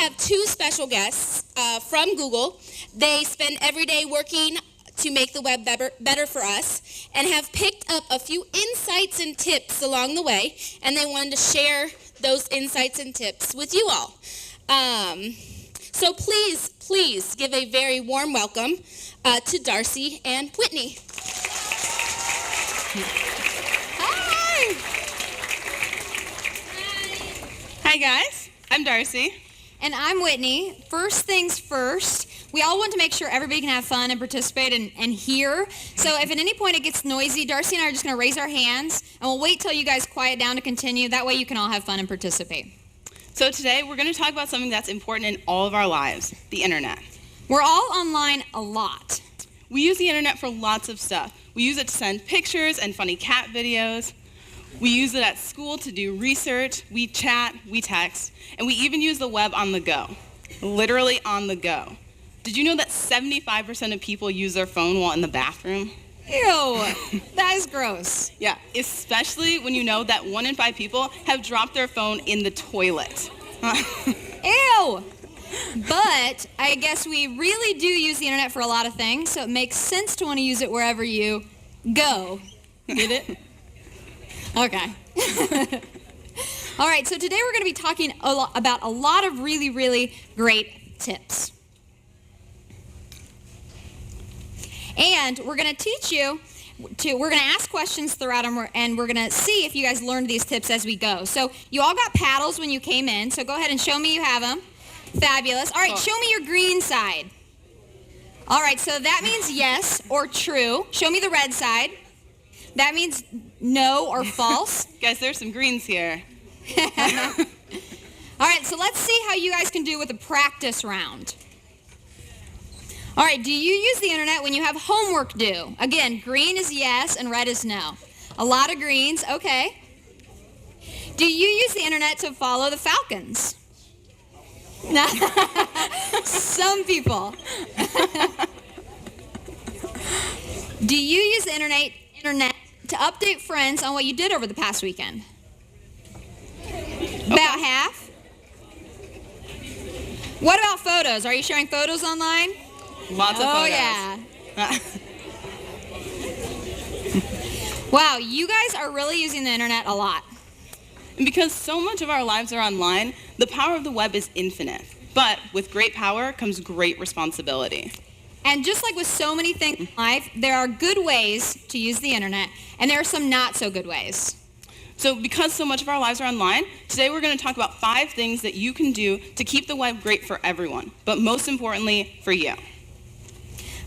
have two special guests from Google. They spend every day working to make the web better for us and have picked up a few insights and tips along the way, and they wanted to share those insights and tips with you all. So please give a very warm welcome to Darcy and Whitney. Hi! Hi guys, I'm Darcy. And I'm Whitney. First things first, we all want to make sure everybody can have fun and participate and hear. So if at any point it gets noisy, Darcy and I are just going to raise our hands, and we'll wait till you guys quiet down to continue. That way you can all have fun and participate. So today we're going to talk about something that's important in all of our lives, the internet. We're all online a lot. We use the internet for lots of stuff. We use it to send pictures and funny cat videos. We use it at school to do research, we chat, we text, and we even use the web on the go, literally on the go. Did you know that 75% of people use their phone while in the bathroom? Ew, that is gross. Yeah, especially when you know that 1 in 5 people have dropped their phone in the toilet. Ew! But I guess we really do use the internet for a lot of things, so it makes sense to want to use it wherever you go. Get it? Okay. All right, so today we're going to be talking about a lot of really, really great tips. And we're going to teach you we're going to ask questions throughout them, and we're going to see if you guys learned these tips as we go. So you all got paddles when you came in, so go ahead and show me you have them. Fabulous. All right, show me your green side. All right, so that means yes or true. Show me the red side. That means no or false. Guys, there's some greens here. All right, so let's see how you guys can do with a practice round. All right, do you use the internet when you have homework due? Again, green is yes and red is no. A lot of greens, okay. Do you use the internet to follow the Falcons? Some people. Do you use the internet to update friends on what you did over the past weekend? About half. What about photos? Are you sharing photos online? Lots of photos. Oh, yeah. Wow, you guys are really using the internet a lot. And because so much of our lives are online, the power of the web is infinite. But with great power comes great responsibility. And just like with so many things in life, there are good ways to use the internet, and there are some not so good ways. So because so much of our lives are online, today we're going to talk about 5 things that you can do to keep the web great for everyone, but most importantly, for you.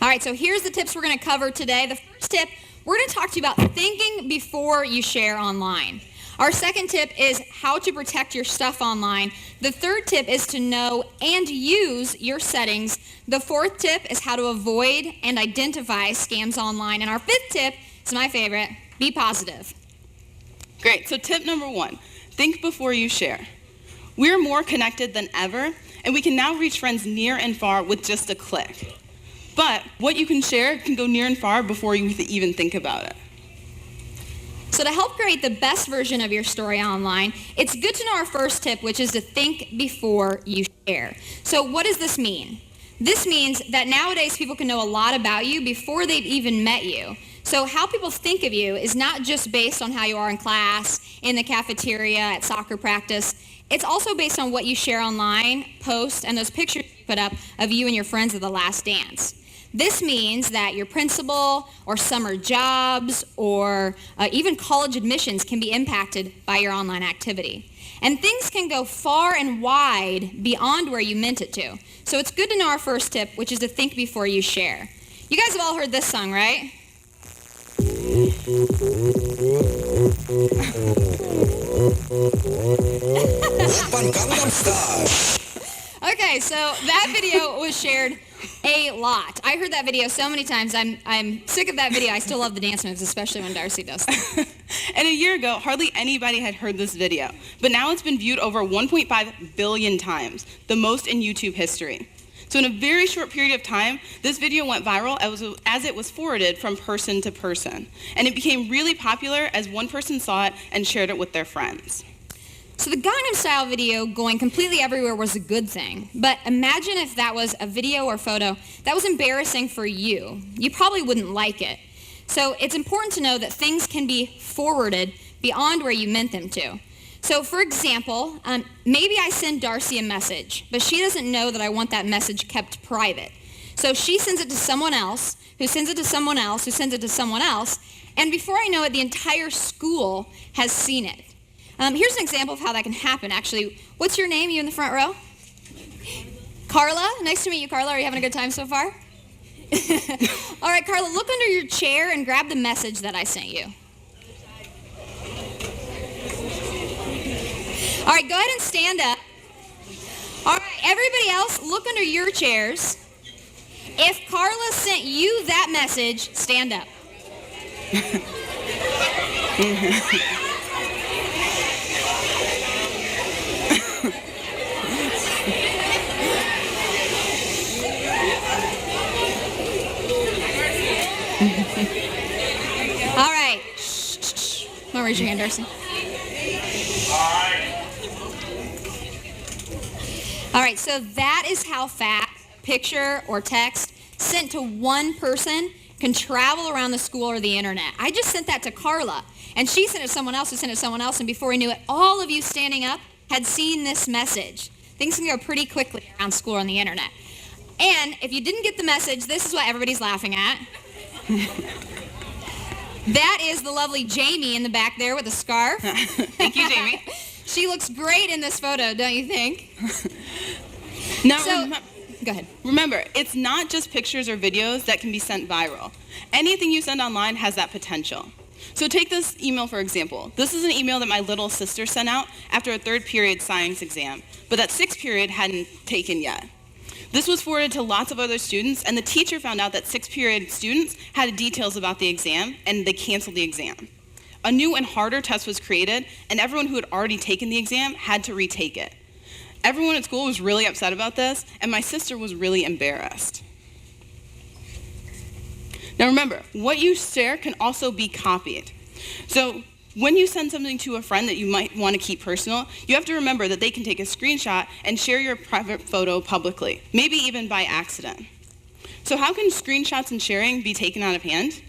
All right, so here's the tips we're going to cover today. The first tip, we're going to talk to you about thinking before you share online. Our second tip is how to protect your stuff online. The third tip is to know and use your settings. The fourth tip is how to avoid and identify scams online. And our fifth tip is my favorite, be positive. Great, so tip number 1, think before you share. We're more connected than ever, and we can now reach friends near and far with just a click. But what you can share can go near and far before you even think about it. So to help create the best version of your story online, it's good to know our first tip, which is to think before you share. So what does this mean? This means that nowadays people can know a lot about you before they've even met you. So how people think of you is not just based on how you are in class, in the cafeteria, at soccer practice. It's also based on what you share online, post, and those pictures you put up of you and your friends at the last dance. This means that your principal or summer jobs or even college admissions can be impacted by your online activity. And things can go far and wide beyond where you meant it to. So it's good to know our first tip, which is to think before you share. You guys have all heard this song, right? Okay, so that video was shared a lot. I heard that video so many times. I'm sick of that video. I still love the dance moves, especially when Darcy does them. And a year ago, hardly anybody had heard this video. But now it's been viewed over 1.5 billion times, the most in YouTube history. So in a very short period of time, this video went viral as it was forwarded from person to person. And it became really popular as one person saw it and shared it with their friends. So the Gangnam Style video going completely everywhere was a good thing, but imagine if that was a video or photo that was embarrassing for you. You probably wouldn't like it. So it's important to know that things can be forwarded beyond where you meant them to. So for example, maybe I send Darcy a message, but she doesn't know that I want that message kept private. So she sends it to someone else, who sends it to someone else, who sends it to someone else, and before I know it, the entire school has seen it. Here's an example of how that can happen, actually. What's your name? You in the front row? Carla. Nice to meet you, Carla. Are you having a good time so far? All right, Carla, look under your chair and grab the message that I sent you. All right, go ahead and stand up. All right, everybody else, look under your chairs. If Carla sent you that message, stand up. All right. Shh. Don't raise your hand, Darcy. All right, so that is how fast picture or text sent to one person can travel around the school or the internet. I just sent that to Carla, and she sent it to someone else who sent it to someone else, and before we knew it, all of you standing up had seen this message. Things can go pretty quickly around school or on the internet. And if you didn't get the message, this is what everybody's laughing at. That is the lovely Jamie in the back there with a scarf. Thank you, Jamie. She looks great in this photo, don't you think? Now, Go ahead. remember, it's not just pictures or videos that can be sent viral. Anything you send online has that potential. So take this email, for example. This is an email that my little sister sent out after a third period science exam, but that sixth period hadn't taken yet. This was forwarded to lots of other students, and the teacher found out that sixth period students had details about the exam, and they canceled the exam. A new and harder test was created, and everyone who had already taken the exam had to retake it. Everyone at school was really upset about this, and my sister was really embarrassed. Now remember, what you share can also be copied. So when you send something to a friend that you might want to keep personal, you have to remember that they can take a screenshot and share your private photo publicly, maybe even by accident. So how can screenshots and sharing be taken out of hand?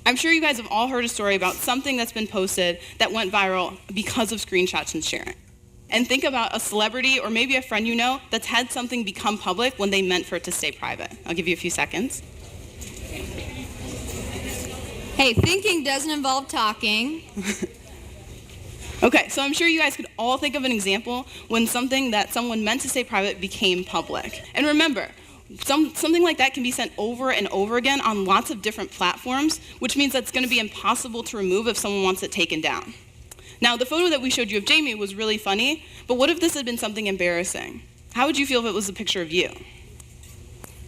I'm sure you guys have all heard a story about something that's been posted that went viral because of screenshots and sharing. And think about a celebrity or maybe a friend you know that's had something become public when they meant for it to stay private. I'll give you a few seconds. Hey, thinking doesn't involve talking. Okay, so I'm sure you guys could all think of an example when something that someone meant to stay private became public. And remember, something like that can be sent over and over again on lots of different platforms, which means that's going to be impossible to remove if someone wants it taken down. Now, the photo that we showed you of Jamie was really funny, but what if this had been something embarrassing? How would you feel if it was a picture of you?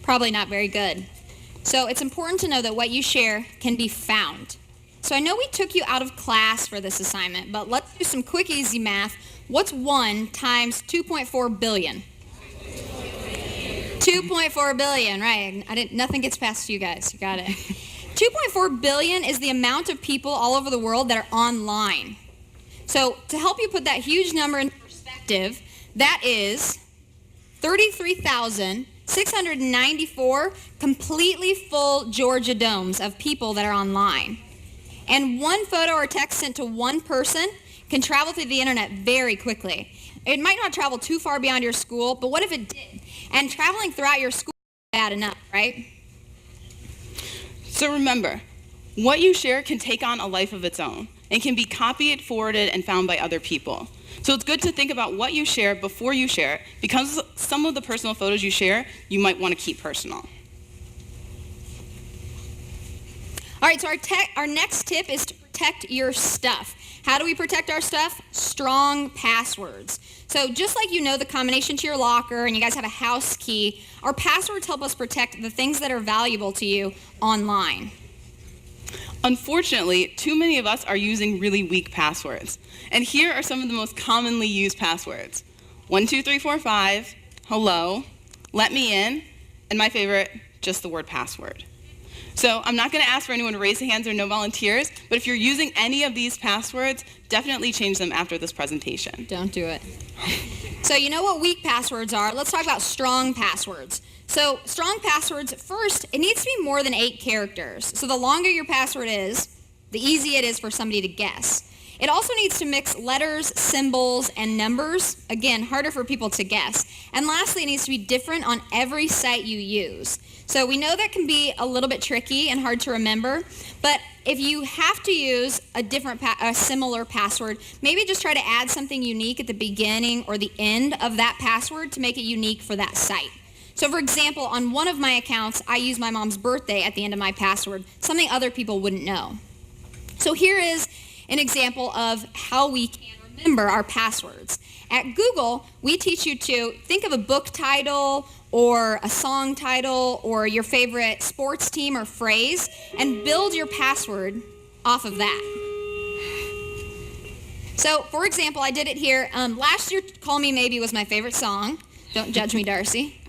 Probably not very good. So it's important to know that what you share can be found. So I know we took you out of class for this assignment, but let's do some quick, easy math. What's 1 times 2.4 billion? 2.4 billion, right. Nothing gets past you guys. You got it. 2.4 billion is the amount of people all over the world that are online. So to help you put that huge number in perspective, that is 33,694 completely full Georgia domes of people that are online. And one photo or text sent to one person can travel through the internet very quickly. It might not travel too far beyond your school, but what if it did? And traveling throughout your school is bad enough, right? So remember, what you share can take on a life of its own and can be copied, forwarded, and found by other people. So it's good to think about what you share before you share it, because some of the personal photos you share, you might want to keep personal. All right, so our next tip is to protect your stuff. How do we protect our stuff? Strong passwords. So just like you know the combination to your locker and you guys have a house key, our passwords help us protect the things that are valuable to you online. Unfortunately, too many of us are using really weak passwords. And here are some of the most commonly used passwords. 12345, hello, let me in, and my favorite, just the word password. So I'm not going to ask for anyone to raise their hands or no volunteers, but if you're using any of these passwords, definitely change them after this presentation. Don't do it. So you know what weak passwords are? Let's talk about strong passwords. So strong passwords, first, it needs to be more than 8 characters. So the longer your password is, the easier it is for somebody to guess. It also needs to mix letters, symbols, and numbers. Again, harder for people to guess. And lastly, it needs to be different on every site you use. So we know that can be a little bit tricky and hard to remember, but if you have to use a similar password, maybe just try to add something unique at the beginning or the end of that password to make it unique for that site. So for example, on one of my accounts, I use my mom's birthday at the end of my password, something other people wouldn't know. So here is an example of how we can remember our passwords. At Google, we teach you to think of a book title or a song title or your favorite sports team or phrase and build your password off of that. So, for example, I did it here. Last year, Call Me Maybe was my favorite song. Don't judge me, Darcy.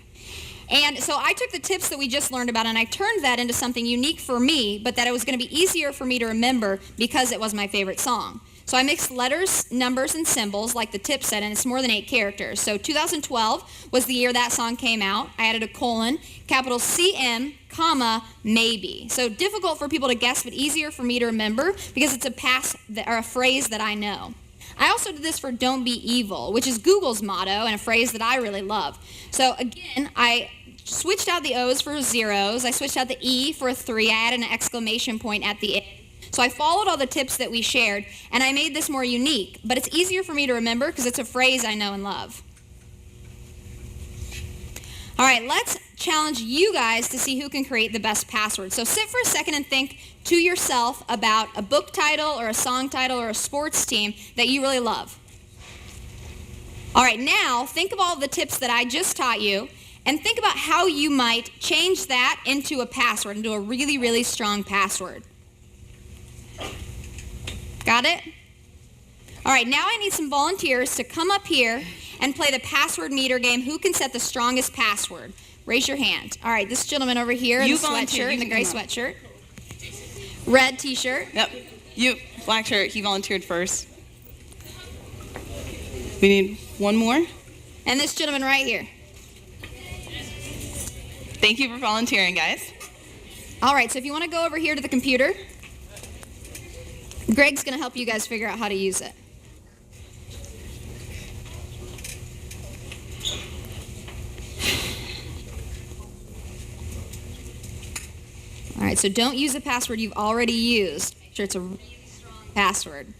And so I took the tips that we just learned about and I turned that into something unique for me, but that it was going to be easier for me to remember because it was my favorite song. So I mixed letters, numbers, and symbols like the tip said, and it's more than 8 characters. So 2012 was the year that song came out. I added a colon, capital CM, comma, maybe. So difficult for people to guess, but easier for me to remember because it's a phrase that I know. I also did this for Don't Be Evil, which is Google's motto and a phrase that I really love. So again, I switched out the O's for zeros. I switched out the E for a 3. I added an exclamation point at the end. So I followed all the tips that we shared, and I made this more unique, but it's easier for me to remember because it's a phrase I know and love. All right, let's challenge you guys to see who can create the best password. So sit for a second and think to yourself about a book title or a song title or a sports team that you really love. All right, now think of all the tips that I just taught you and think about how you might change that into a password, into a really, really strong password. Got it? All right, now I need some volunteers to come up here and play the password meter game. Who can set the strongest password? Raise your hand. All right, this gentleman over here in the sweatshirt, in the gray sweatshirt. Red t-shirt. Yep. You, black shirt, he volunteered first. We need one more. And this gentleman right here. Thank you for volunteering, guys. All right, so if you want to go over here to the computer, Greg's going to help you guys figure out how to use it. All right, so don't use a password you've already used. Make sure it's a really strong password.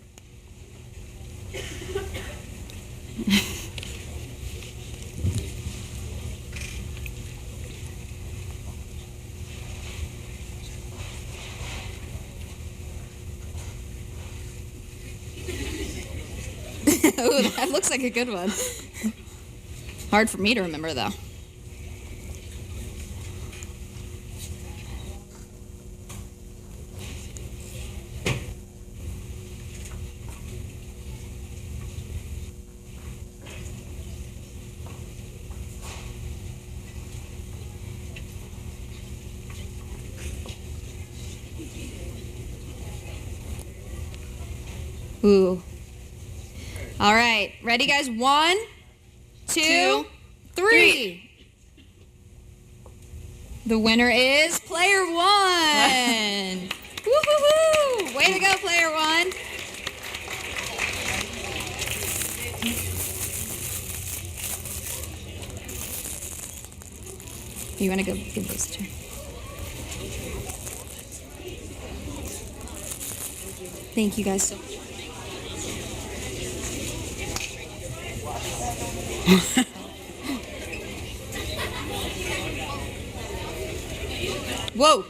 Ooh, that looks like a good one. Hard for me to remember, though. Ooh. All right, ready, guys? 1, 2, 3. The winner is player 1. Woo-hoo-hoo! Way to go, player 1. You want to go give those to her? Thank you guys so much. Whoa.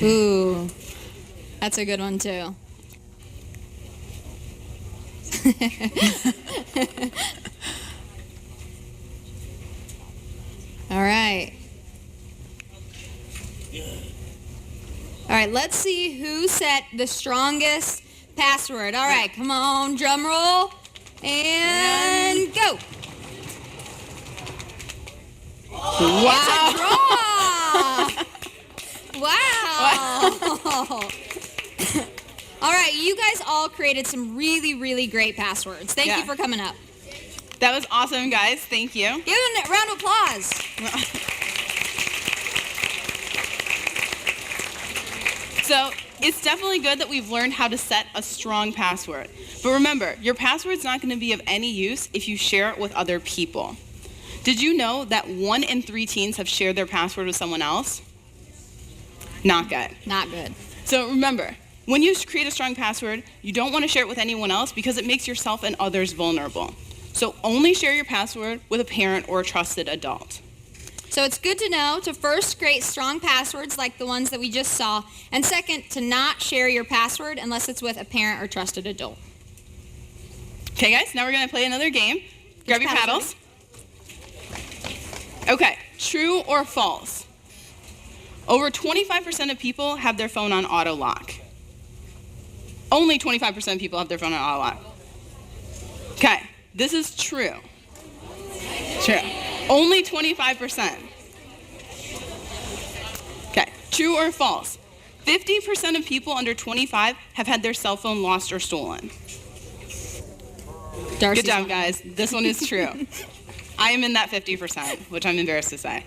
Ooh, that's a good one too. All right. All right, let's see who set the strongest password. All right, come on, drum roll, and go. Wow. It's a draw. Wow. All right, you guys all created some really, really great passwords. Thank you for coming up. That was awesome, guys. Thank you. Give them a round of applause. So it's definitely good that we've learned how to set a strong password. But remember, your password's not going to be of any use if you share it with other people. Did you know that 1 in 3 teens have shared their password with someone else? Not good. Not good. So remember, when you create a strong password, you don't want to share it with anyone else because it makes yourself and others vulnerable. So only share your password with a parent or a trusted adult. So it's good to know to first create strong passwords like the ones that we just saw, and second, to not share your password unless it's with a parent or trusted adult. Okay, guys, now we're going to play another game. Grab your paddles. Okay, true or false? Over 25% of people have their phone on auto lock. Only 25% of people have their phone on auto lock. Okay, this is true. True. Only 25%. Okay, true or false? 50% of people under 25 have had their cell phone lost or stolen. Darcy's Good job, guys. This one is true. I am in that 50%, which I'm embarrassed to say.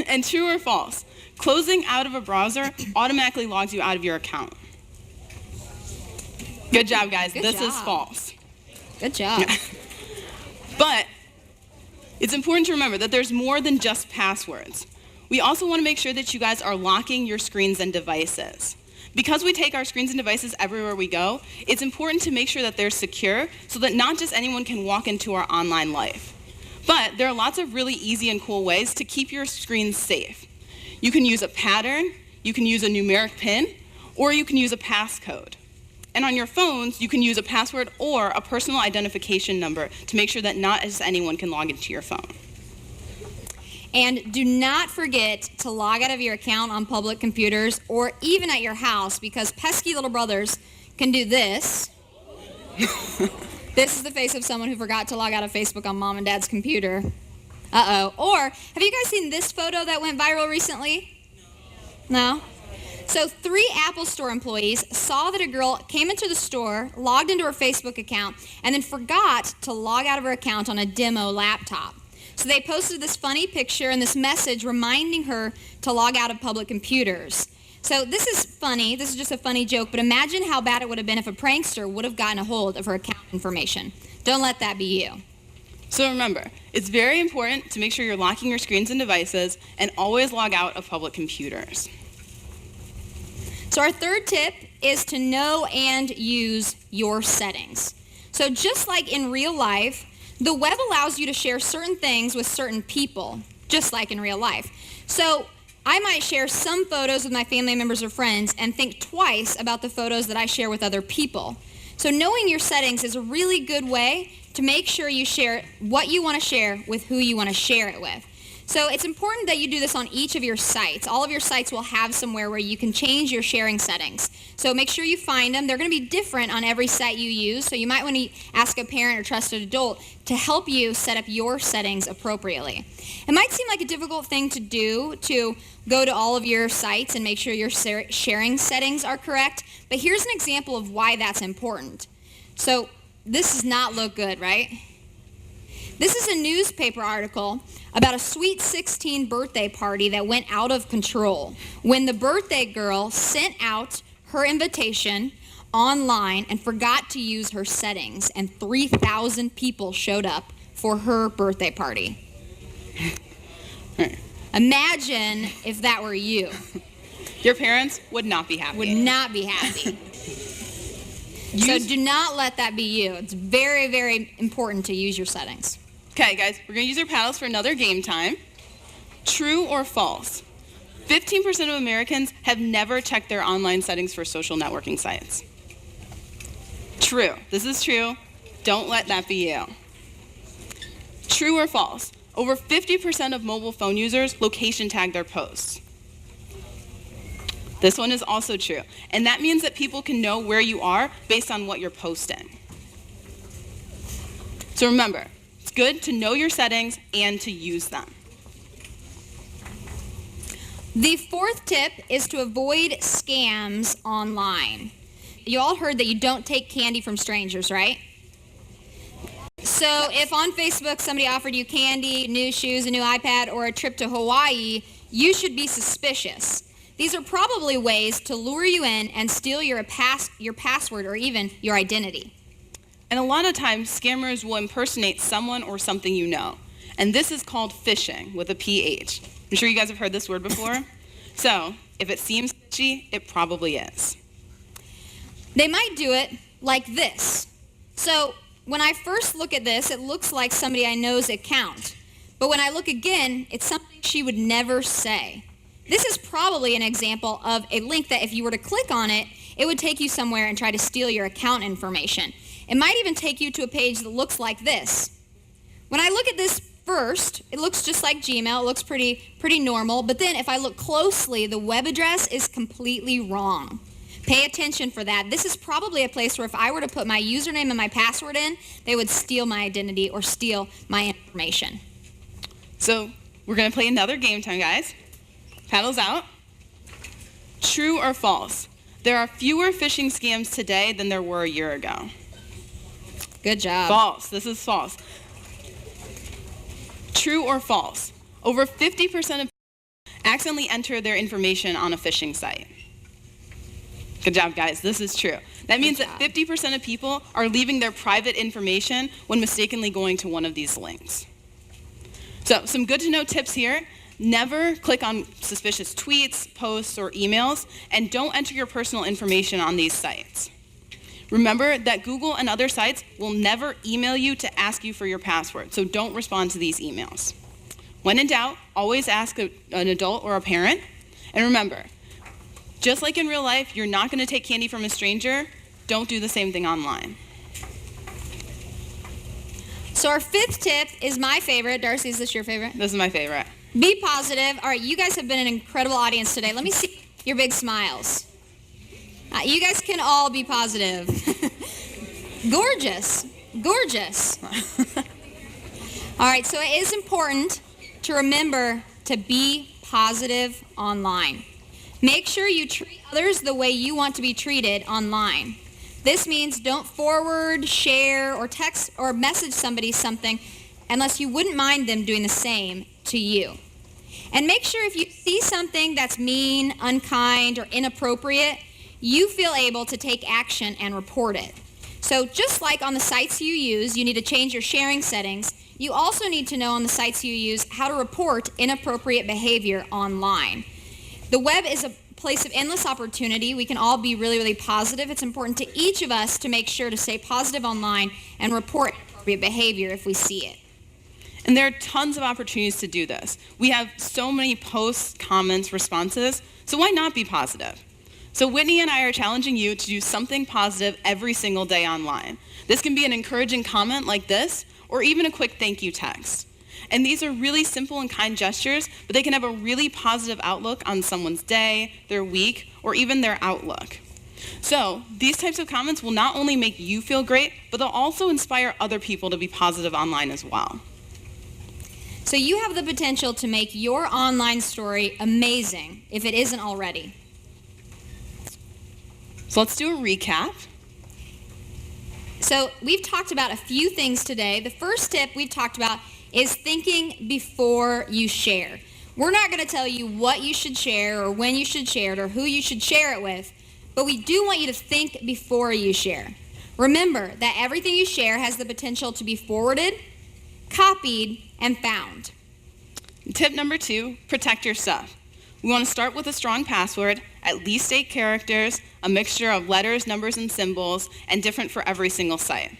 And true or false? Closing out of a browser automatically logs you out of your account. Good job, guys. This is false. Good job. But it's important to remember that there's more than just passwords. We also want to make sure that you guys are locking your screens and devices. Because we take our screens and devices everywhere we go, it's important to make sure that they're secure so that not just anyone can walk into our online life. But there are lots of really easy and cool ways to keep your screens safe. You can use a pattern, you can use a numeric PIN, or you can use a passcode. And on your phones, you can use a password or a personal identification number to make sure that not just anyone can log into your phone. And do not forget to log out of your account on public computers or even at your house, because pesky little brothers can do this. This is the face of someone who forgot to log out of Facebook on mom and dad's computer. Uh-oh. Or, have you guys seen this photo that went viral recently? No? So 3 Apple Store employees saw that a girl came into the store, logged into her Facebook account, and then forgot to log out of her account on a demo laptop. So they posted this funny picture and this message reminding her to log out of public computers. So this is funny. This is just a funny joke, but imagine how bad it would have been if a prankster would have gotten a hold of her account information. Don't let that be you. So remember, it's very important to make sure you're locking your screens and devices and always log out of public computers. So our third tip is to know and use your settings. So just like in real life, the web allows you to share certain things with certain people, just like in real life. So I might share some photos with my family members or friends and think twice about the photos that I share with other people. So knowing your settings is a really good way to make sure you share what you want to share with who you want to share it with. So it's important that you do this on each of your sites. All of your sites will have somewhere where you can change your sharing settings. So make sure you find them. They're going to be different on every site you use, so you might want to ask a parent or trusted adult to help you set up your settings appropriately. It might seem like a difficult thing to do, to go to all of your sites and make sure your sharing settings are correct, but here's an example of why that's important. So this does not look good, right? This is a newspaper article about a Sweet 16 birthday party that went out of control when the birthday girl sent out her invitation online and forgot to use her settings, and 3,000 people showed up for her birthday party. Imagine if that were you. Your parents would not be happy. Would not be happy. So do not let that be you. It's very, very important to use your settings. Okay, guys, we're going to use our paddles for another game time. True or false? 15% of Americans have never checked their online settings for social networking sites. True. This is true. Don't let that be you. True or false? Over 50% of mobile phone users location tag their posts. This one is also true. And that means that people can know where you are based on what you're posting. So remember, it's good to know your settings and to use them. The fourth tip is to avoid scams online. You all heard that you don't take candy from strangers, right? So if on Facebook somebody offered you candy, new shoes, a new iPad, or a trip to Hawaii, you should be suspicious. These are probably ways to lure you in and steal your password or even your identity. And a lot of times, scammers will impersonate someone or something you know. And this is called phishing with a PH. I'm sure you guys have heard this word before. So if it seems fishy, it probably is. They might do it like this. So when I first look at this, it looks like somebody I know's account. But when I look again, it's something she would never say. This is probably an example of a link that if you were to click on it, it would take you somewhere and try to steal your account information. It might even take you to a page that looks like this. When I look at this first, it looks just like Gmail. It looks pretty normal. But then if I look closely, the web address is completely wrong. Pay attention for that. This is probably a place where if I were to put my username and my password in, they would steal my identity or steal my information. So we're going to play another game time, guys. Paddles out. True or false? There are fewer phishing scams today than there were a year ago. Good job. False. This is false. True or false? Over 50% of people accidentally enter their information on a phishing site. Good job, guys. This is true. That means that 50% of people are leaving their private information when mistakenly going to one of these links. So some good to know tips here. Never click on suspicious tweets, posts, or emails, and don't enter your personal information on these sites. Remember that Google and other sites will never email you to ask you for your password, so don't respond to these emails. When in doubt, always ask an adult or a parent. And remember, just like in real life, you're not going to take candy from a stranger. Don't do the same thing online. So our fifth tip is my favorite. Darcy, is this your favorite? This is my favorite. Be positive. All right, you guys have been an incredible audience today. Let me see your big smiles. You guys can all be positive. Gorgeous. Gorgeous. All right, so it is important to remember to be positive online. Make sure you treat others the way you want to be treated online. This means don't forward, share, or text or message somebody something unless you wouldn't mind them doing the same to you. And make sure if you see something that's mean, unkind, or inappropriate, you feel able to take action and report it. So just like on the sites you use, you need to change your sharing settings, you also need to know on the sites you use how to report inappropriate behavior online. The web is a place of endless opportunity. We can all be really, really positive. It's important to each of us to make sure to stay positive online and report inappropriate behavior if we see it. And there are tons of opportunities to do this. We have so many posts, comments, responses, so why not be positive? So Whitney and I are challenging you to do something positive every single day online. This can be an encouraging comment like this, or even a quick thank you text. And these are really simple and kind gestures, but they can have a really positive outlook on someone's day, their week, or even their outlook. So these types of comments will not only make you feel great, but they'll also inspire other people to be positive online as well. So you have the potential to make your online story amazing if it isn't already. So let's do a recap. So we've talked about a few things today. The first tip we've talked about is thinking before you share. We're not going to tell you what you should share or when you should share it or who you should share it with, but we do want you to think before you share. Remember that everything you share has the potential to be forwarded, copied, and found. Tip number 2, protect your stuff. We want to start with a strong password, at least 8 characters, a mixture of letters, numbers, and symbols, and different for every single site.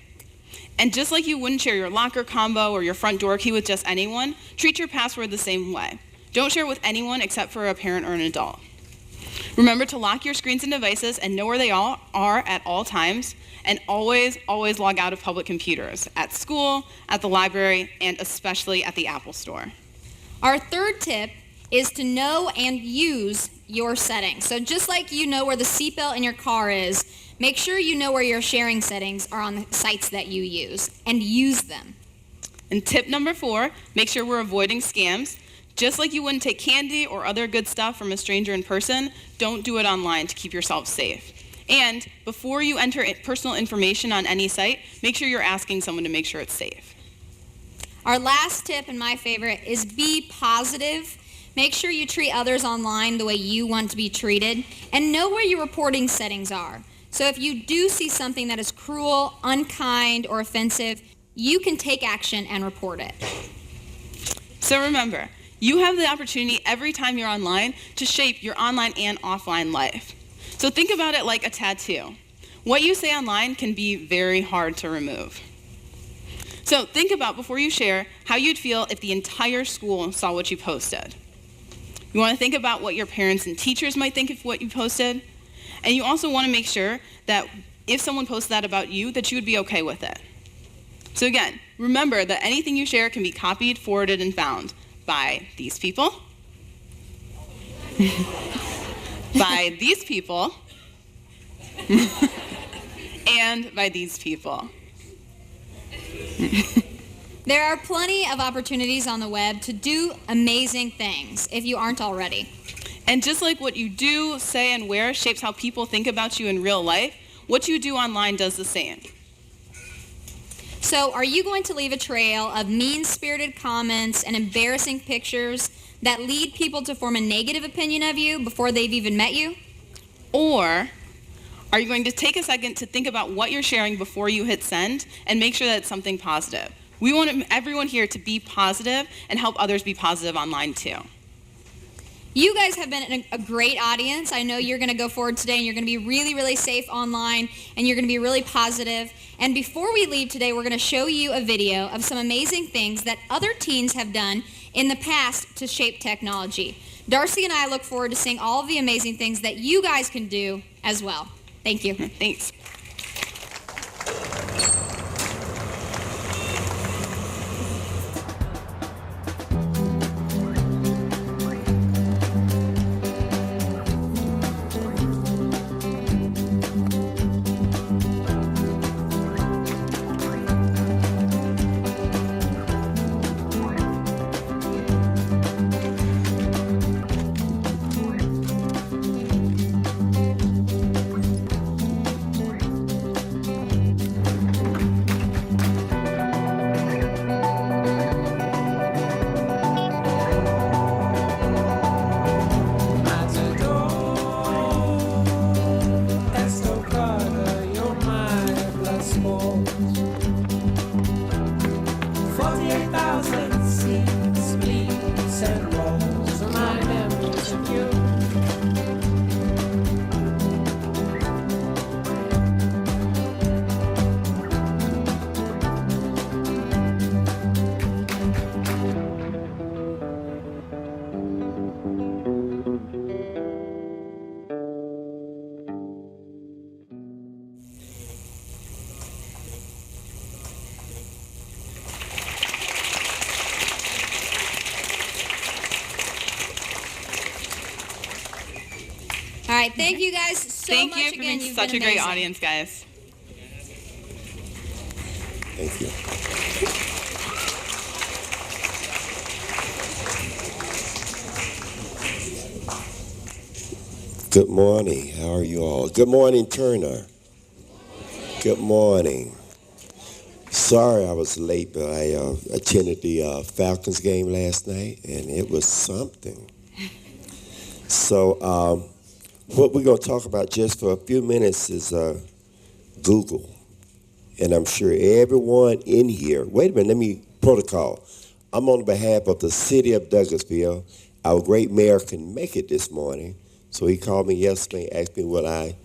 And just like you wouldn't share your locker combo or your front door key with just anyone, treat your password the same way. Don't share it with anyone except for a parent or an adult. Remember to lock your screens and devices and know where they all are at all times, and always log out of public computers, at school, at the library, and especially at the Apple Store. Our third tip is to know and use your settings. So just like you know where the seatbelt in your car is, make sure you know where your sharing settings are on the sites that you use, and use them. And tip number 4, make sure we're avoiding scams. Just like you wouldn't take candy or other good stuff from a stranger in person, don't do it online to keep yourself safe. And before you enter personal information on any site, make sure you're asking someone to make sure it's safe. Our last tip, and my favorite, is be positive. Make sure you treat others online the way you want to be treated, and know where your reporting settings are. So if you do see something that is cruel, unkind, or offensive, you can take action and report it. So remember, you have the opportunity every time you're online to shape your online and offline life. So think about it like a tattoo. What you say online can be very hard to remove. So think about, before you share, how you'd feel if the entire school saw what you posted. You want to think about what your parents and teachers might think of what you posted. And you also want to make sure that if someone posts that about you, that you would be okay with it. So again, remember that anything you share can be copied, forwarded, and found by these people, by these people, and by these people. There are plenty of opportunities on the web to do amazing things if you aren't already. And just like what you do, say, and wear shapes how people think about you in real life, what you do online does the same. So are you going to leave a trail of mean-spirited comments and embarrassing pictures that lead people to form a negative opinion of you before they've even met you? Or are you going to take a second to think about what you're sharing before you hit send and make sure that it's something positive? We want everyone here to be positive and help others be positive online too. You guys have been a great audience. I know you're going to go forward today and you're going to be really, really safe online, and you're going to be really positive. And before we leave today, we're going to show you a video of some amazing things that other teens have done in the past to shape technology. Darcy and I look forward to seeing all of the amazing things that you guys can do as well. Thank you. Thanks. All right, thank you guys so Thank much you for again. being You've such been a great amazing. audience, guys. Thank you. Good morning. How are you all? Good morning, Turner. Good morning. Sorry I was late, but I attended the Falcons game last night, and it was something. So what we're going to talk about just for a few minutes is Google. And I'm sure everyone in here, wait a minute, let me protocol. I'm on behalf of the city of Douglasville. Our great mayor couldn't make it this morning, so he called me yesterday, asked me would I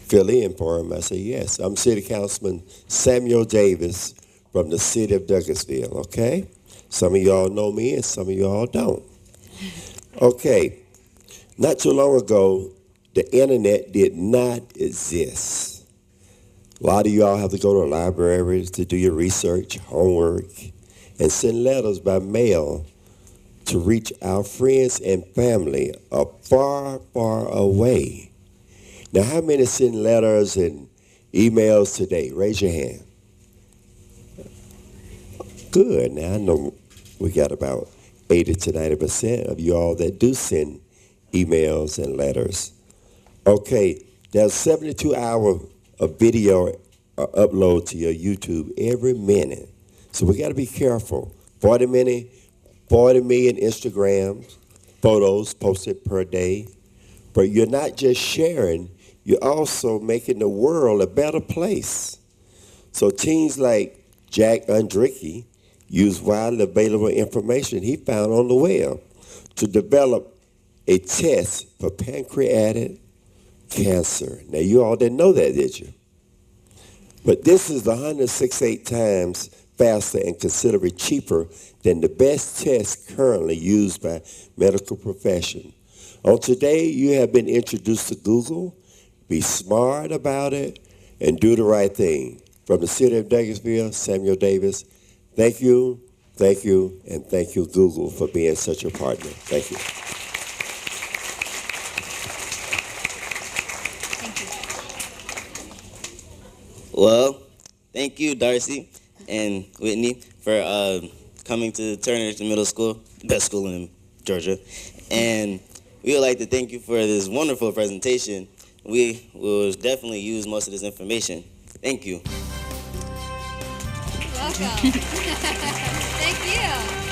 fill in for him. I said yes. I'm City Councilman Samuel Davis from the city of Douglasville, okay? Some of y'all know me and some of y'all don't. Okay, not too long ago, the internet did not exist. A lot of y'all have to go to libraries to do your research, homework, and send letters by mail to reach our friends and family are far, far away. Now, how many send letters and emails today? Raise your hand. Good. Now, I know we got about 80 to 90% of you all that do send emails and letters. Okay, there's 72 hours of video upload to your YouTube every minute. So we got to be careful. 40 million Instagram photos posted per day. But you're not just sharing, you're also making the world a better place. So teens like Jack Undricki use widely available information he found on the web to develop a test for pancreatic cancer. Now, you all didn't know that, did you? But this is 168 times faster and considerably cheaper than the best test currently used by medical profession. On today, you have been introduced to Google. Be smart about it and do the right thing. From the city of Douglasville, Samuel Davis, thank you, and thank you, Google, for being such a partner. Thank you. Well, thank you, Darcy and Whitney, for coming to Turner Middle School, the best school in Georgia. And we would like to thank you for this wonderful presentation. We will definitely use most of this information. Thank you. Welcome. Thank you.